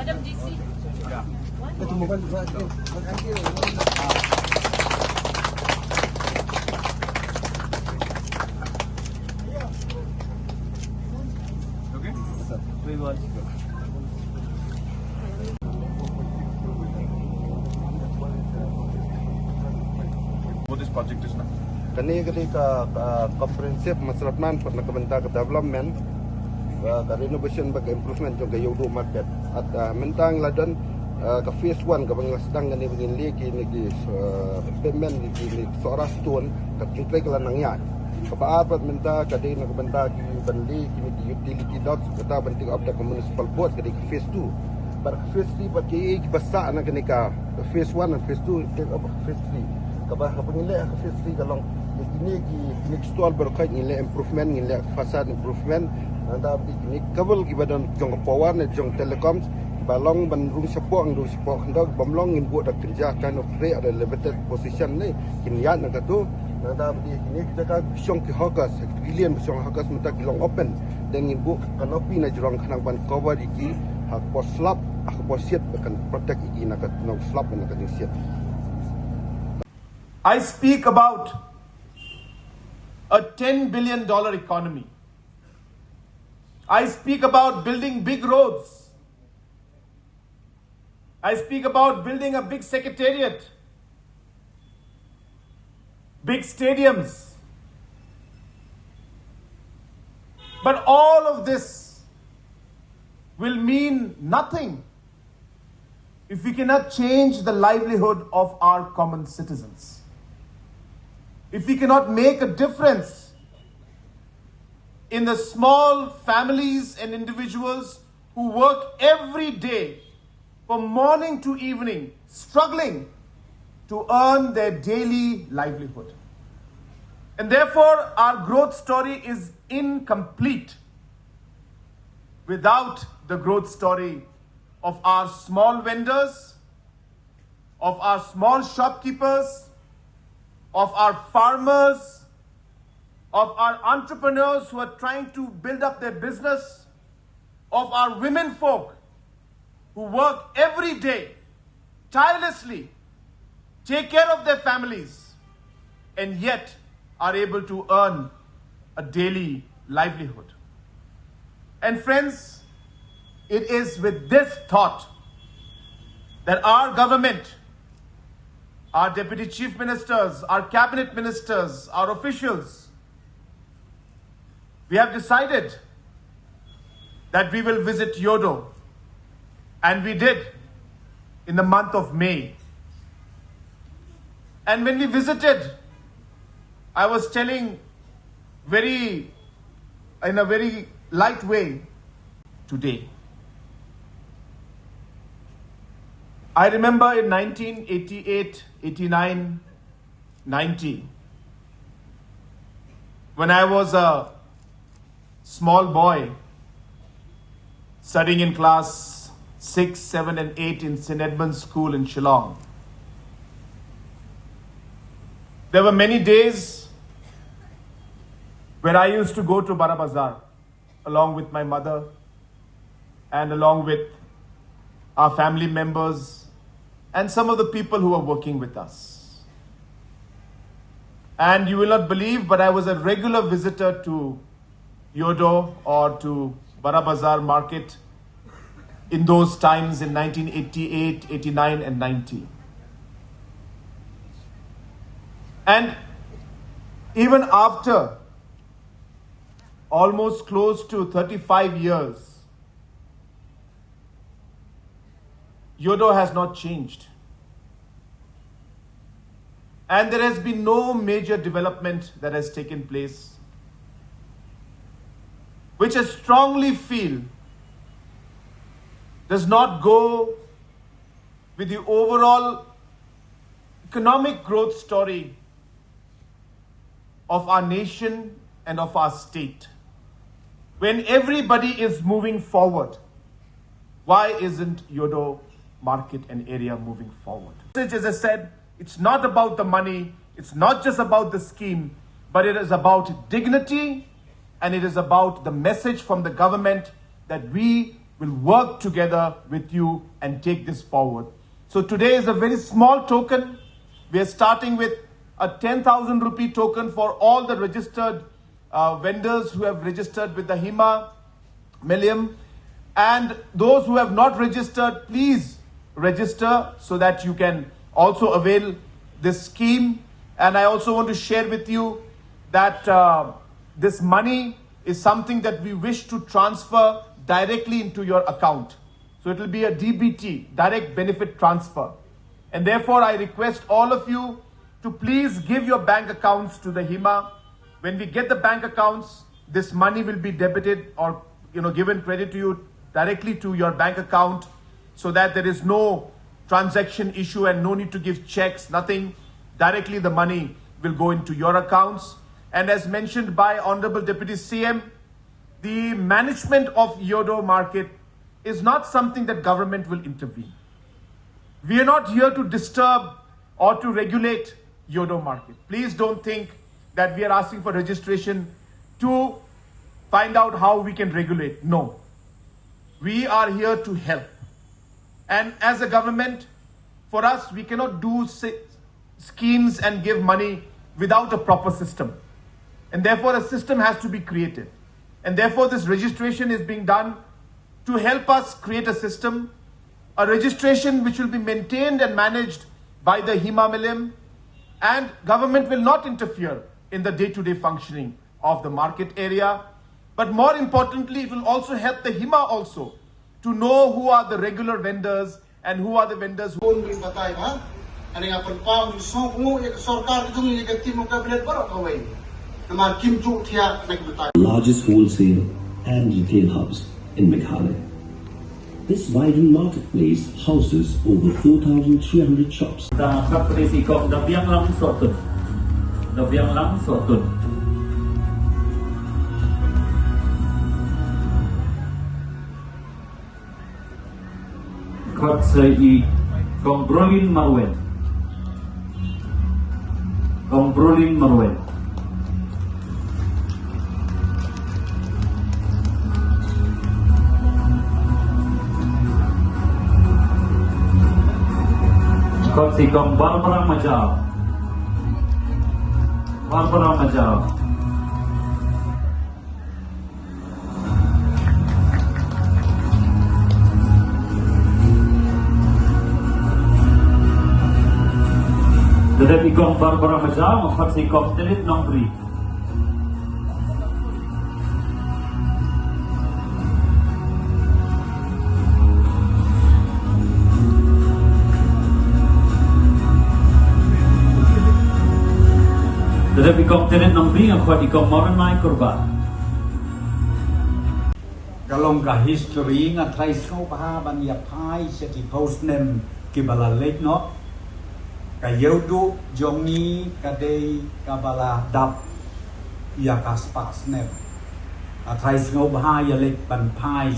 Madam DC. Okay? We want. What this project is now? Kani ka comprehensive masalah plan for nakabenta ka development ka renovation bag improvement jong ka Iewduh market at mentang ladan ka phase 1 ka bang sedang ngani bangin leki nigi payment nigi sora stone ka tingkay ka lanang yan kapaapat menta ka di nakabenta ki banli kini di utility dots kata banting of the municipal board ka di ka phase 2 par phase 3 pat ki basa na kani ka phase 1 and phase 2 take up phase 3 kabah ka pangile ka phase 3 ka long kini stall berkait ngile improvement ngile fasad improvement anda kini kabel gibadan jong power ne jong telecoms balong ban room support ang room support ndak bomlong ngin buat kerja kind of rate ada limited position ni kini yan nak tu anda kini kita ka syong ki hokas kilian syong hokas menta kilong open dan ngin bu kanopi na jurang kanang ban cover iki hak pos slab hak pos siat akan protect iki nak no slab nak siat. I speak about a $10 billion economy. I speak about building big roads. I speak about building a big secretariat, big stadiums. But all of this will mean nothing if we cannot change the livelihood of our common citizens. If we cannot make a difference in the small families and individuals who work every day from morning to evening, struggling to earn their daily livelihood. And therefore, our growth story is incomplete without the growth story of our small vendors, of our small shopkeepers, of our farmers, of our entrepreneurs who are trying to build up their business, of our women folk who work every day, tirelessly, take care of their families, and yet are able to earn a daily livelihood. And friends, it is with this thought that our government, our deputy chief ministers, our cabinet ministers, our officials, we have decided that we will visit Iewduh, and we did in the month of May. And when we visited, I was telling in a very light way today. I remember in 1988, 89, 90, when I was a small boy studying in class 6, 7 and 8 in St. Edmund's School in Shillong. There were many days where I used to go to Bara Bazaar along with my mother and along with our family members and some of the people who are working with us. And you will not believe, but I was a regular visitor to Iewduh or to Bara Bazaar market in those times in 1988, 89 and 90. And even after almost close to 35 years, Iewduh has not changed. And there has been no major development that has taken place, which I strongly feel does not go with the overall economic growth story of our nation and of our state. When everybody is moving forward, why isn't Iewduh market and area moving forward? As I said, it's not about the money, it's not just about the scheme, but it is about dignity, and it is about the message from the government that we will work together with you and take this forward. So today is a very small token. We are starting with a 10,000 rupee token for all the registered vendors who have registered with the Buh Mawnongrim. And those who have not registered, please register so that you can also avail this scheme. And I also want to share with you that this money is something that we wish to transfer directly into your account. So it will be a DBT, direct benefit transfer. And therefore I request all of you to please give your bank accounts to the Buh. When we get the bank accounts, this money will be debited or given credit to you directly to your bank account, so that there is no transaction issue and no need to give checks, nothing. Directly the money will go into your accounts. And as mentioned by Honorable Deputy Syiem, the management of Iewduh market is not something that government will intervene. We are not here to disturb or to regulate Iewduh market. Please don't think that we are asking for registration to find out how we can regulate. No. We are here to help. And as a government, for us, we cannot do schemes and give money without a proper system. And therefore, a system has to be created. And therefore, this registration is being done to help us create a system, a registration which will be maintained and managed by the Buh Mawnongrim, and government will not interfere in the day-to-day functioning of the market area. But more importantly, it will also help the Buh also to know who are the regular vendors and who are the vendors who largest wholesale and retail hubs in Meghalaya. This vibrant marketplace houses over 4,300 shops. Kot sei Kombrolin Marwen. Kombrolin Marwen. Kot sei Kom Barbara Majal. Barbara Majal. Dari ikon Barbara Majal, membuat si ikon telit nombri. Dari ikon telit nombri, membuat ikon morenai korban. Galong ka history nga try snow baha ban ya pai seti post name kibala lake no. Ka Iewduh jongi kadei kabala dap ya kaspas nep. Try snow baha ya lake ban pai